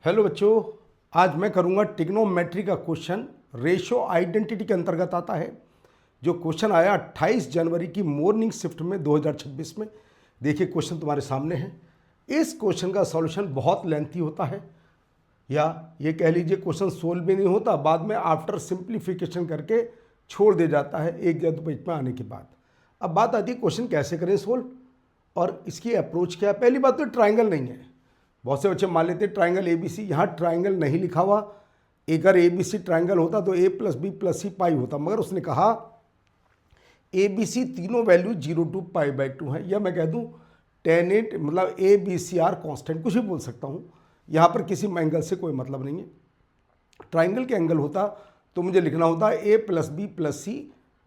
Hello बच्चों, आज मैं करूंगा ट्रिग्नोमेट्री का क्वेश्चन। रेशो आइडेंटिटी के अंतर्गत आता है। जो क्वेश्चन आया 28 जनवरी की मॉर्निंग शिफ्ट में 2026 में। देखिए क्वेश्चन तुम्हारे सामने है। इस क्वेश्चन का सॉल्यूशन बहुत लेंथी होता है, या ये कह लीजिए क्वेश्चन सोल्व भी नहीं होता, बाद में आफ्टर सिंप्लीफिकेशन करके छोड़ दे जाता है एक या दो पेज में आने के बाद। अब बात आती है क्वेश्चन कैसे करें सोल्व और इसकी अप्रोच क्या है। पहली बात तो ट्राइंगल नहीं है। बहुत से बच्चे मान लेते हैं ट्राइंगल ABC, यहाँ ट्राइंगल नहीं लिखा हुआ। अगर ABC ट्राइंगल होता तो A + B + C पाई होता, मगर उसने कहा ABC तीनों वैल्यू 0 to π/2 है, या मैं कह दूँ tan it मतलब ABCR कांस्टेंट, कुछ भी बोल सकता हूँ। यहाँ पर किसी एंगल से कोई मतलब नहीं है। ट्राइंगल के एंगल होता तो मुझे लिखना होता A + B + C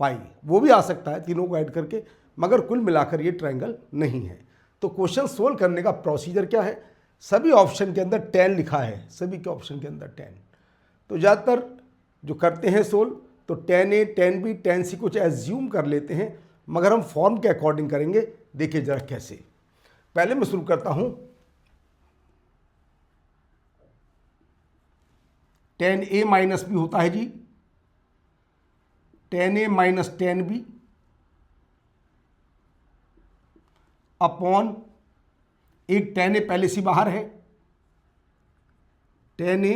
पाई, वो भी आ सकता है तीनों को ऐड करके, मगर कुल मिलाकर ये ट्राइंगल नहीं है। तो क्वेश्चन सोल्व करने का प्रोसीजर क्या है। सभी ऑप्शन के अंदर tan लिखा है, सभी के ऑप्शन के अंदर tan। तो ज़्यादातर जो करते हैं सोल्व तो tan A, tan B, tan C कुछ एज्यूम कर लेते हैं, मगर हम फॉर्म के अकॉर्डिंग करेंगे। देखिए जरा कैसे। पहले मैं शुरू करता हूं। tan A - B होता है जी, tan A - tan B upon एक tan A पहले से बाहर है, tan A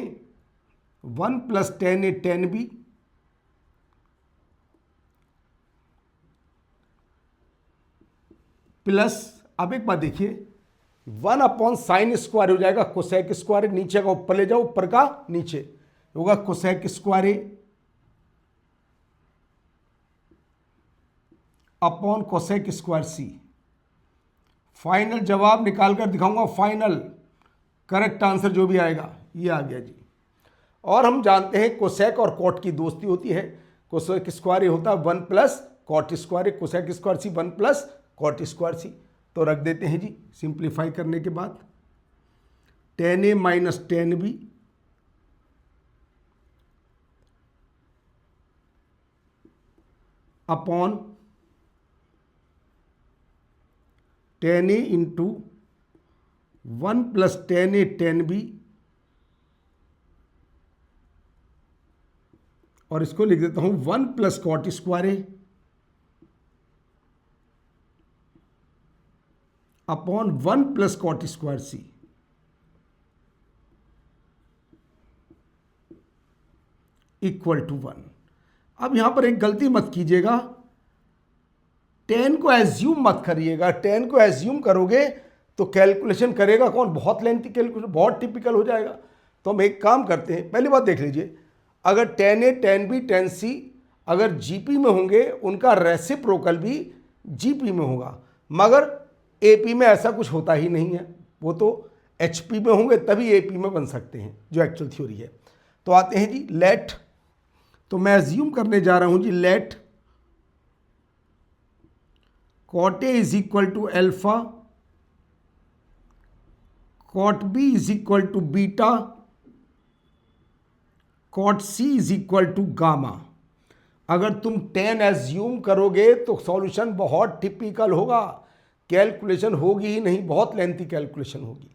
1 + tan A tan B plus, अब एक बात देखिए, 1/sin² हो जाएगा कोसेक²। नीचे का ऊपर ले जाओ, ऊपर का नीचे होगा कोसेक² अपॉन कोसेक²C। फाइनल जवाब निकाल कर दिखाऊंगा, फाइनल करेक्ट आंसर जो भी आएगा ये आ गया जी। और हम जानते हैं कोसेक और कॉट की दोस्ती होती है। कोसेक² होता है 1 + cot², कोसेक²C 1 + cot²C। तो रख देते हैं जी, सिंप्लीफाई करने के बाद tan A - tan B upon tan A × 1 + tan A tan B, और इसको लिख देता हूं 1 + cot² अपॉन 1 + cot²C = 1। अब यहां पर एक गलती मत कीजिएगा, tan को एज्यूम मत करिएगा। tan को एज्यूम करोगे तो कैलकुलेशन करेगा कौन, बहुत लेंथी कैलकुलेशन, बहुत टिपिकल हो जाएगा। तो हम एक काम करते हैं, पहली बात देख लीजिए, अगर tan A tan B tan C अगर GP में होंगे, उनका रेसिप्रोकल भी GP में होगा, मगर AP में ऐसा कुछ होता ही नहीं है। वो तो HP में होंगे तभी AP में बन सकते हैं, जो एक्चुअल थ्योरी है। तो आते हैं जी लेट, तो मैं एज्यूम करने जा रहा हूं जी, let cot A = alpha, cot B = beta, cot C = gamma. अगर तुम tan एज्यूम करोगे तो सॉल्यूशन बहुत टिपिकल होगा, कैलकुलेशन होगी ही नहीं, बहुत लेंथी कैलकुलेशन होगी।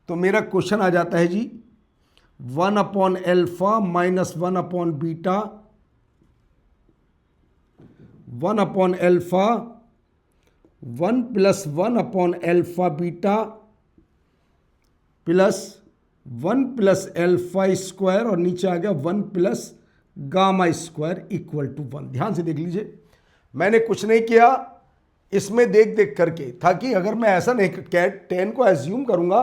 तो मेरा क्वेश्चन आ जाता है जी 1/α - 1/बीटा 1/α 1 + 1/α बीटा प्लस 1 + α² और नीचे आ गया 1 + γ² = 1। ध्यान से देख लीजिए, मैंने कुछ नहीं किया इसमें देख देख करके, ताकि अगर मैं ऐसा नहीं tan को एज्यूम करूंगा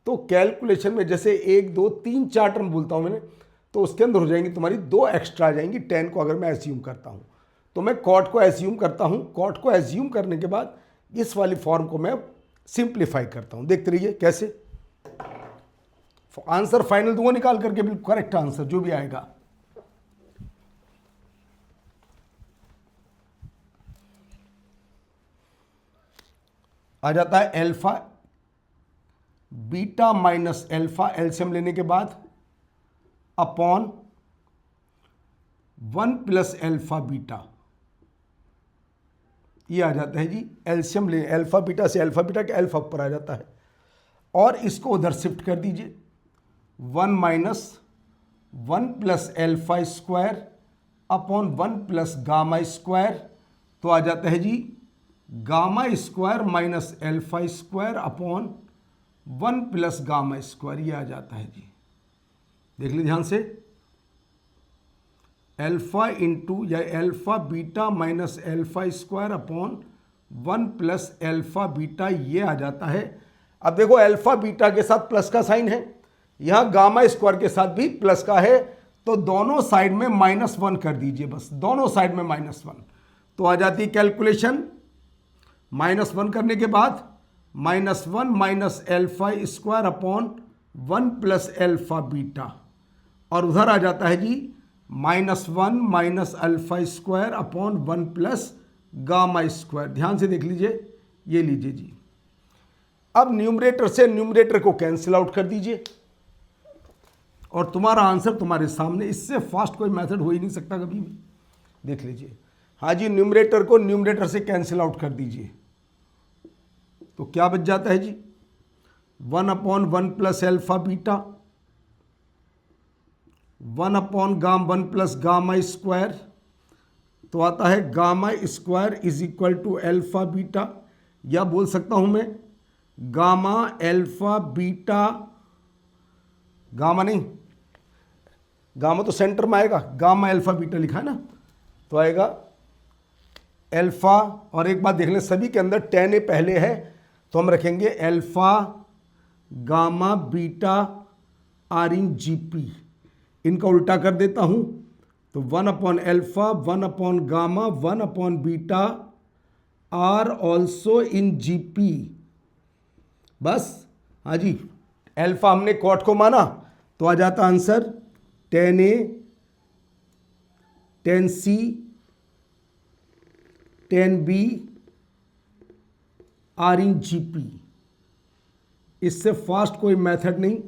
तो कैलकुलेशन में जैसे 1 2 3 4 टर्म बोलता हूं मैंने, तो उसके अंदर हो जाएंगी तुम्हारी 2 एक्स्ट्रा आ जाएंगी। tan को अगर मैं एज्यूम करता हूं तो मैं cot को एज्यूम करता हूं। cot को एज्यूम करने के बाद इस वाली फॉर्म को मैं सिंप्लीफाई करता हूं। देखते रहिए कैसे। आंसर फाइनल दूंगा निकाल करके, बिल्कुल करेक्ट आंसर जो भी आएगा। आ जाता है alpha beta minus alpha, LCM लेने के बाद अपॉन 1 + अल्फा बीटा, ये आ जाता है जी एलसीएम ले, अल्फा बीटा से अल्फा बीटा के अल्फा ऊपर आ जाता है, और इसको उधर शिफ्ट कर दीजिए। 1 minus 1 plus alpha square upon 1 plus gamma square, तो आ जाता है जी gamma square minus alpha square upon 1 plus gamma square, ये आ जाता है जी। देख लीजिए ध्यान से, एल्फा इंटू या alpha beta minus alpha square upon 1 plus alpha beta, ये आ जाता है। अब देखो एल्फा बीटा के साथ प्लस का साइन है, यहां गामा स्क्वायर के साथ भी प्लस का है, तो दोनों साइड में -1 कर दीजिए, बस दोनों साइड में -1, तो आ जाती है कैलकुलेशन। -1 करने के बाद -1 minus alpha square upon 1 plus alpha beta, और उधर आ जाता है जी -1 minus alpha square upon 1 plus gamma square. ध्यान से देख लीजिए, ये लीजिए जी। अब न्यूमरेटर से न्यूमरेटर को कैंसिल आउट कर दीजिए और तुम्हारा आंसर तुम्हारे सामने। इससे फास्ट कोई मेथड हो ही नहीं सकता कभी भी। देख लीजिए, हाँ जी, न्यूमरेटर को न्यूमरेटर से कैंसिल आउट कर दीजिए, तो क्या बच जाता है जी 1 upon 1 plus alpha beta, 1 plus gamma square, तो आता है gamma square is equal to alpha beta, या बोल सकता हूं मैं गामा एल्फा बीटा, गामा नहीं, गामा तो सेंटर में आएगा, गामा एल्फा बीटा लिखा है ना, तो आएगा एल्फा। और एक बात देख लें, सभी के अंदर tan ए पहले है, तो हम रखेंगे alpha gamma beta are in GP। इनका उल्टा कर देता हूं, तो 1 upon alpha, 1 upon gamma, 1 upon beta are also in GP। बस, हाँ जी, एल्फा हमने कॉट को माना, तो आ जाता answer tan A, tan C, tan B are in GP। इससे फास्ट कोई मेथड नहीं,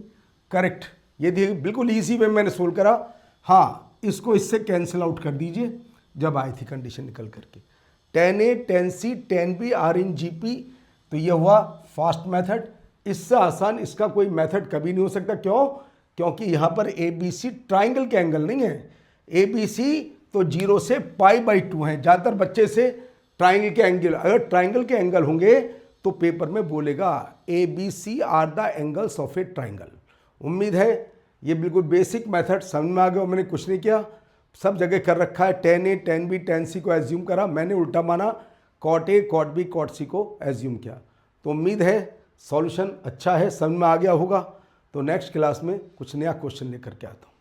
करेक्ट। ये देखिए बिल्कुल इजी वे मैंने सोल्व करा। हाँ, इसको इससे कैंसिल आउट कर दीजिए जब आई थी कंडीशन निकल करके, tan A, tan C, tan B are in GP, तो ये हुआ फास्ट मेथड। इससे आसान इसका कोई मेथड कभी नहीं हो सकता। क्यों? क्योंकि यहाँ पर ABC ट्राइंगल के एंगल नहीं है। ABC तो 0 से π/2 है। ज़्यादातर बच्चे से ट्राइंगल के एंगल, अगर ट्राइंगल के एंगल होंगे तो पेपर में बोलेगा ABC are the angles of a triangle. उम्मीद है ये बिल्कुल बेसिक मेथड समझ में आ गया। मैंने कुछ नहीं किया, सब जगह कर रखा है। tan A, tan B, tan C को एज्यूम करा, मैंने उल्टा माना, cot A, cot B, cot C को एज्यूम किया। तो उम्मीद है सॉल्यूशन अच्छा है, समझ में आ गया होगा। तो नेक्स्ट क्लास में कुछ नया क्वेश्चन लेकर के आता हूँ।